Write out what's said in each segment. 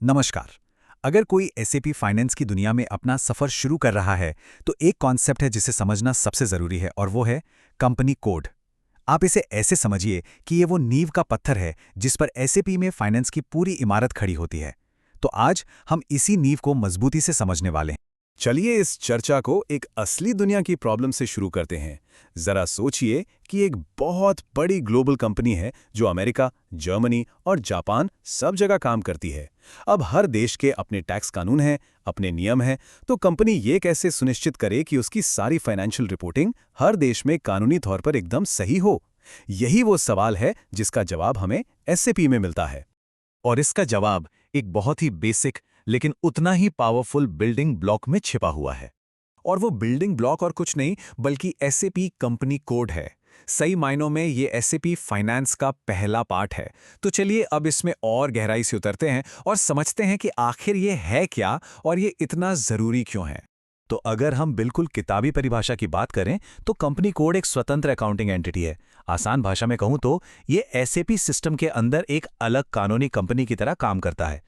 नमस्कार। अगर कोई एसएपी फाइनेंस की दुनिया में अपना सफ़र शुरू कर रहा है, तो एक कॉन्सेप्ट है जिसे समझना सबसे ज़रूरी है और वो है कंपनी कोड। आप इसे ऐसे समझिए कि ये वो नींव का पत्थर है जिस पर एसएपी में फाइनेंस की पूरी इमारत खड़ी होती है। तो आज हम इसी नींव को मजबूती से समझने वाले हैं। चलिए इस चर्चा को एक असली दुनिया की प्रॉब्लम से शुरू करते हैं। जरा सोचिए कि एक बहुत बड़ी ग्लोबल कंपनी है जो अमेरिका, जर्मनी और जापान सब जगह काम करती है। अब हर देश के अपने टैक्स कानून हैं, अपने नियम हैं, तो कंपनी ये कैसे सुनिश्चित करे कि उसकी सारी फाइनेंशियल रिपोर्टिंग हर देश में कानूनी तौर पर एकदम सही हो? यही वो सवाल है जिसका जवाब हमें एसएपी में मिलता है। और इसका जवाब एक बहुत ही बेसिक लेकिन उतना ही पावरफुल बिल्डिंग ब्लॉक में छिपा हुआ है। और वो बिल्डिंग ब्लॉक और कुछ नहीं बल्कि एसएपी कंपनी कोड है। सही मायनों में ये एसएपी फाइनेंस का पहला पार्ट है। तो चलिए अब इसमें और गहराई से उतरते हैं और समझते हैं कि आखिर ये है क्या और ये इतना ज़रूरी क्यों है। तो अगर हम बिल्कुल किताबी परिभाषा की बात करें तो कंपनी कोड एक स्वतंत्र अकाउंटिंग एंटिटी है। आसान भाषा में कहूं तो ये एसएपी सिस्टम के अंदर एक अलग कानूनी कंपनी की तरह काम करता है।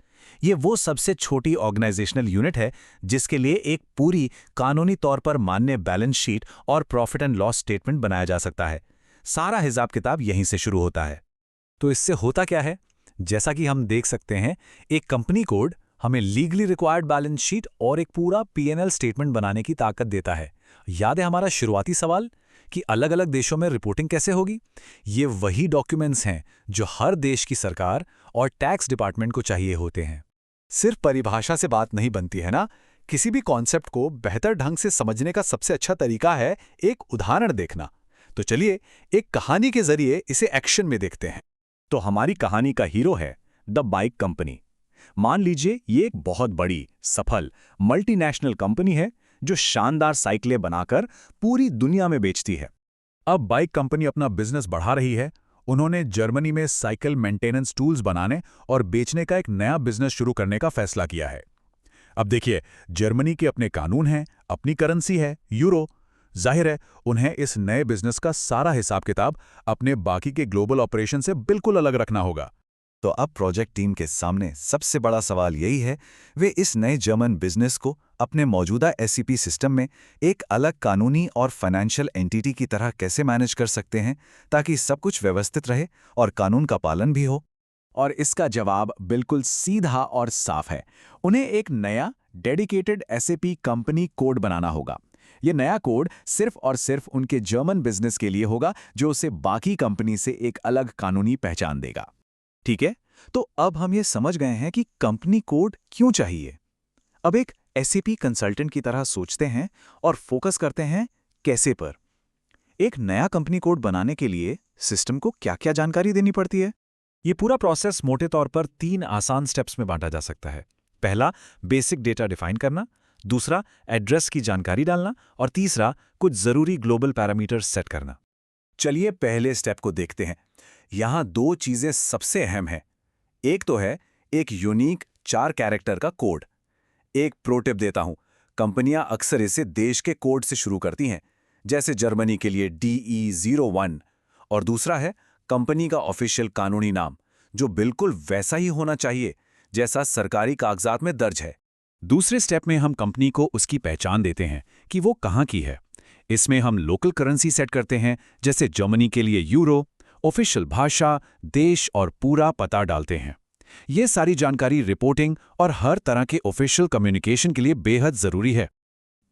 ये वो सबसे छोटी ऑर्गेनाइजेशनल यूनिट है जिसके लिए एक पूरी कानूनी तौर पर मान्य बैलेंस शीट और प्रॉफिट एंड लॉस स्टेटमेंट बनाया जा सकता है। सारा हिसाब किताब यहीं से शुरू होता है। तो इससे होता क्या है? जैसा कि हम देख सकते हैं, एक कंपनी कोड हमें लीगली रिक्वायर्ड बैलेंस शीट और एक पूरा पीएनएल स्टेटमेंट बनाने की ताकत देता है। याद है हमारा शुरुआती सवाल कि अलग अलग देशों में रिपोर्टिंग कैसे होगी? ये वही डॉक्यूमेंट्स हैं जो हर देश की सरकार और टैक्स डिपार्टमेंट को चाहिए होते हैं। सिर्फ परिभाषा से बात नहीं बनती है ना। किसी भी कॉन्सेप्ट को बेहतर ढंग से समझने का सबसे अच्छा तरीका है एक उदाहरण देखना। तो चलिए एक कहानी के जरिए इसे एक्शन में देखते हैं। तो हमारी कहानी का हीरो है द बाइक कंपनी। मान लीजिए ये एक बहुत बड़ी, सफल, मल्टीनेशनल कंपनी है जो शानदार साइकिलें बनाकर पूरी दुनिया में बेचती है। अब बाइक कंपनी अपना बिजनेस बढ़ा रही है। उन्होंने जर्मनी में साइकिल मेंटेनेंस टूल्स बनाने और बेचने का एक नया बिजनेस शुरू करने का फैसला किया है। अब देखिए, जर्मनी के अपने कानून हैं, अपनी करेंसी है यूरो। जाहिर है उन्हें इस नए बिजनेस का सारा हिसाब किताब अपने बाकी के ग्लोबल ऑपरेशन से बिल्कुल अलग रखना होगा। तो अब प्रोजेक्ट टीम के सामने सबसे बड़ा सवाल यही है, वे इस नए जर्मन बिजनेस को अपने मौजूदा एसईपी सिस्टम में एक अलग कानूनी और फाइनेंशियल एंटिटी की तरह कैसे मैनेज कर सकते हैं ताकि सब कुछ व्यवस्थित रहे और कानून का पालन भी हो। और इसका जवाब बिल्कुल सीधा और साफ है। उन्हें एक नया डेडिकेटेड एसएपी कंपनी कोड बनाना होगा। ये नया कोड सिर्फ और सिर्फ उनके जर्मन बिजनेस के लिए होगा जो उसे बाकी कंपनी से एक अलग कानूनी पहचान देगा। ठीक है, तो अब हम ये समझ गए हैं कि कंपनी कोड क्यों चाहिए। अब एक एसएपी कंसल्टेंट की तरह सोचते हैं और फोकस करते हैं कैसे पर। एक नया कंपनी कोड बनाने के लिए सिस्टम को क्या-क्या जानकारी देनी पड़ती है? ये पूरा प्रोसेस मोटे तौर पर 3 आसान स्टेप्स में बांटा जा सकता है। पहला, बेसिक डेटा डिफाइन करना। दूसरा, एड्रेस की जानकारी डालना। और तीसरा, कुछ जरूरी ग्लोबल पैरामीटर्स सेट करना। चलिए पहले स्टेप को देखते हैं। यहाँ 2 चीजें सबसे अहम हैं। एक तो है एक यूनिक 4 कैरेक्टर का कोड। एक प्रो टिप देता हूं, कंपनियां अक्सर इसे देश के कोड से शुरू करती हैं, जैसे जर्मनी के लिए DE01। और दूसरा है कंपनी का ऑफिशियल कानूनी नाम, जो बिल्कुल वैसा ही होना चाहिए जैसा सरकारी कागजात में दर्ज है। दूसरे स्टेप में हम कंपनी को उसकी पहचान देते हैं कि वो कहाँ की है। इसमें हम लोकल करेंसी सेट करते हैं, जैसे जर्मनी के लिए यूरो, ऑफिशियल भाषा, देश और पूरा पता डालते हैं। ये सारी जानकारी रिपोर्टिंग और हर तरह के ऑफिशियल कम्युनिकेशन के लिए बेहद जरूरी है।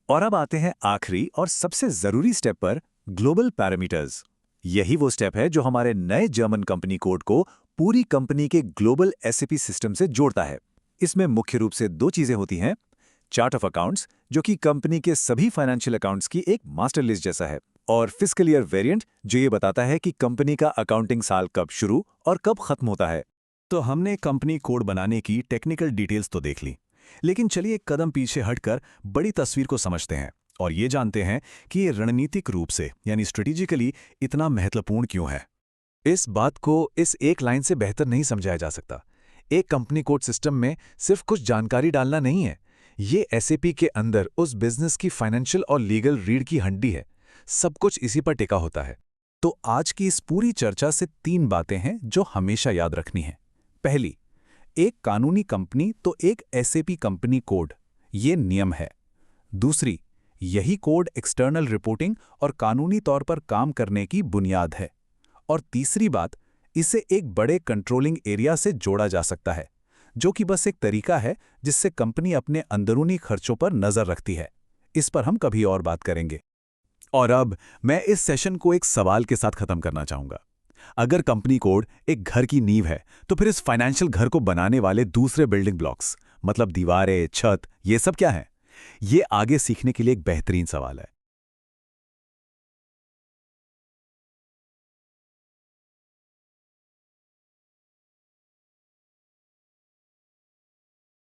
और अब आते हैं आखिरी और सबसे जरूरी स्टेप पर, ग्लोबल पैरामीटर्स। यही वो स्टेप है जो हमारे नए जर्मन कंपनी कोड को पूरी कंपनी के ग्लोबल एसएपी सिस्टम से जोड़ता है। इसमें मुख्य रूप से 2 चीजें होती हैं। चार्ट ऑफ अकाउंट्स, जो कि कंपनी के सभी फाइनेंशियल अकाउंट्स की एक मास्टर लिस्ट जैसा है, और फिस्कल ईयर वेरिएंट, जो ये बताता है कि कंपनी का अकाउंटिंग साल कब शुरू और कब खत्म होता है। तो हमने कंपनी कोड बनाने की टेक्निकल डिटेल्स तो देख ली, लेकिन चलिए एक कदम पीछे हटकर बड़ी तस्वीर को समझते हैं और ये जानते हैं कि ये रणनीतिक रूप से यानी स्ट्रेटेजिकली इतना महत्वपूर्ण क्यों है। इस बात को इस एक लाइन से बेहतर नहीं समझाया जा सकता। एक कंपनी कोड सिस्टम में सिर्फ कुछ जानकारी डालना नहीं है, ये एसएपी के अंदर उस बिजनेस की फाइनेंशियल और लीगल रीढ़ की हड्डी है। सब कुछ इसी पर टिका होता है। तो आज की इस पूरी चर्चा से 3 बातें हैं जो हमेशा याद रखनी है। पहली, एक कानूनी कंपनी तो एक एसएपी कंपनी कोड, ये नियम है। दूसरी, यही कोड एक्सटर्नल रिपोर्टिंग और कानूनी तौर पर काम करने की बुनियाद है। और तीसरी बात, इसे एक बड़े कंट्रोलिंग एरिया से जोड़ा जा सकता है, जो कि बस एक तरीका है जिससे कंपनी अपने अंदरूनी खर्चों पर नजर रखती है। इस पर हम कभी और बात करेंगे। और अब मैं इस सेशन को एक सवाल के साथ खत्म करना चाहूंगा। अगर कंपनी कोड एक घर की नींव है, तो फिर इस फाइनेंशियल घर को बनाने वाले दूसरे बिल्डिंग ब्लॉक्स, मतलब दीवारें, छत, ये सब क्या है? ये आगे सीखने के लिए एक बेहतरीन सवाल है।